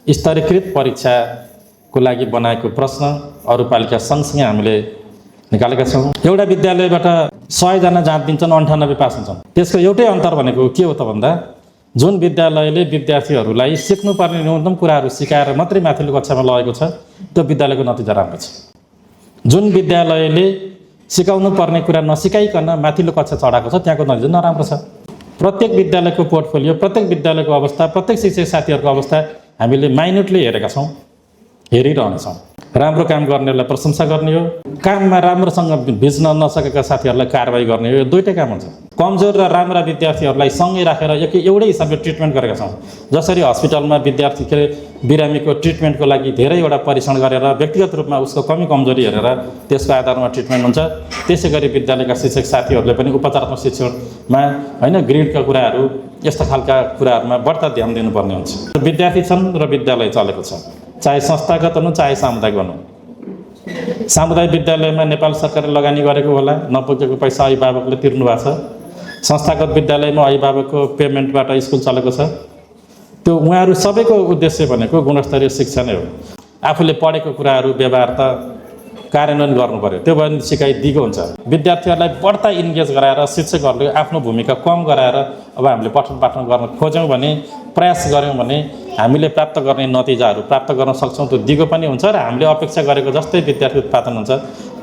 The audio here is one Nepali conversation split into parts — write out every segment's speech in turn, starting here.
स्तरीकृत परीक्षाको लागि बनाएको प्रश्न अरू पालिका सँगसँगै हामीले निकालेका छौँ। एउटा विद्यालयबाट 100 जना जाँच दिन्छन्, 98 पास हुन्छन्। त्यसको एउटै अन्तर भनेको के हो त भन्दा जुन विद्यालयले विद्यार्थीहरूलाई सिक्नुपर्ने न्यूनतम कुराहरू सिकाएर मात्रै माथिल्लो कक्षामा लगेको छ त्यो विद्यालयको नतिजा राम्रो छ। जुन विद्यालयले सिकाउनु पर्ने कुरा नसिकाइकन माथिल्लो कक्षा चढाएको छ त्यहाँको नतिजा नराम्रो छ। प्रत्येक विद्यालयको पोर्टफोलियो, प्रत्येक विद्यालयको अवस्था, प्रत्येक शिक्षक साथीहरूको अवस्था हामीले माइन्युटली हेरेका छौँ, हेरिरहनेछौँ। राम्रो काम गर्नेहरूलाई प्रशंसा गर्ने हो, काममा राम्रोसँग भिज्न नसकेका साथीहरूलाई कारबाही गर्ने हो। यो दुईटै काम हुन्छ। कमजोर र राम्रा विद्यार्थीहरूलाई सँगै राखेर एउटै हिसाबले ट्रिटमेन्ट गरेका छौँ। जसरी हस्पिटलमा विद्यार्थीले बिरामीको ट्रिटमेन्टको लागि धेरैवटा परीक्षण गरेर व्यक्तिगत रूपमा उसको कमी कमजोरी हेरेर त्यसको आधारमा ट्रिटमेन्ट हुन्छ, त्यसै गरी विद्यालयका शिक्षक साथीहरूले पनि उपचारात्मक शिक्षणमा ग्रेडका कुराहरू यस्ता खालका कुराहरूमा बढ्ता ध्यान दिनुपर्ने हुन्छ। विद्यार्थी छन् र विद्यालय चलेको छ, चाहे संस्थागत हुनु चाहे सामुदायिक हुनु। सामुदायिक विद्यालयमा नेपाल सरकारले लगानी गरेको होला, नपुगेको पैसा अभिभावकले तिर्नु भएको छ। संस्थागत विद्यालयमा अभिभावकको पेमेन्टबाट स्कुल चलेको छ। त्यो उहाँहरू सबैको उद्देश्य भनेको गुणस्तरीय शिक्षा नै हो। आफूले पढेको कुराहरू व्यवहार त कार्यान्वयन गर्नु पर्यो, त्यो भयो भने सिकाइ दिएको हुन्छ। विद्यार्थीहरूलाई बढ्ता इन्गेज गराएर शिक्षकहरूले आफ्नो भूमिका कम गराएर अब हामीले पठन पाठन गर्न खोज्यौँ भने, प्रयास गऱ्यौँ भने हामीले प्राप्त गर्ने नतिजाहरू प्राप्त गर्न सक्छौँ। त्यो दिगो पनि हुन्छ र हामीले अपेक्षा गरेको जस्तै विद्यार्थी उत्पादन हुन्छ।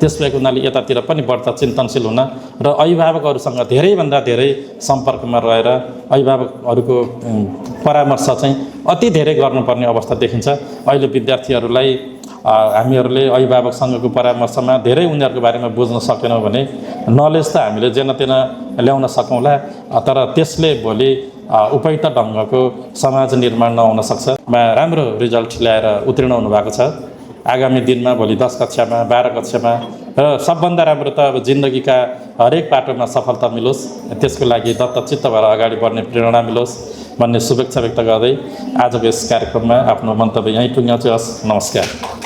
त्यसले हुनाले यतातिर पनि बढ्ता चिन्तनशील हुन र अभिभावकहरूसँग धेरैभन्दा धेरै सम्पर्कमा रहेर अभिभावकहरूको परामर्श चाहिँ अति धेरै गर्नुपर्ने अवस्था देखिन्छ। अहिले विद्यार्थीहरूलाई हामीहरूले अभिभावकसँगको परामर्शमा धेरै उनीहरूको बारेमा बुझ्न सकेनौँ भने नलेज त हामीले जेनतेन ल्याउन सकौँला, तर त्यसले भोलि उपयुक्त ढङ्गको समाज निर्माण नहुन सक्छ। राम्रो रिजल्ट ल्याएर उत्तीर्ण हुनुभएको छ। आगामी दिनमा भोलि 10 कक्षामा 12 कक्षामा र सबभन्दा राम्रो त अब जिन्दगीका हरेक पाटोमा सफलता मिलोस्, त्यसको लागि दत्तचित्त भएर अगाडि बढ्ने प्रेरणा मिलोस् भन्ने शुभेच्छा व्यक्त गर्दै आजको यस कार्यक्रममा आफ्नो मन्तव्य यहीँ टुङ्ग्याउँछु। नमस्कार।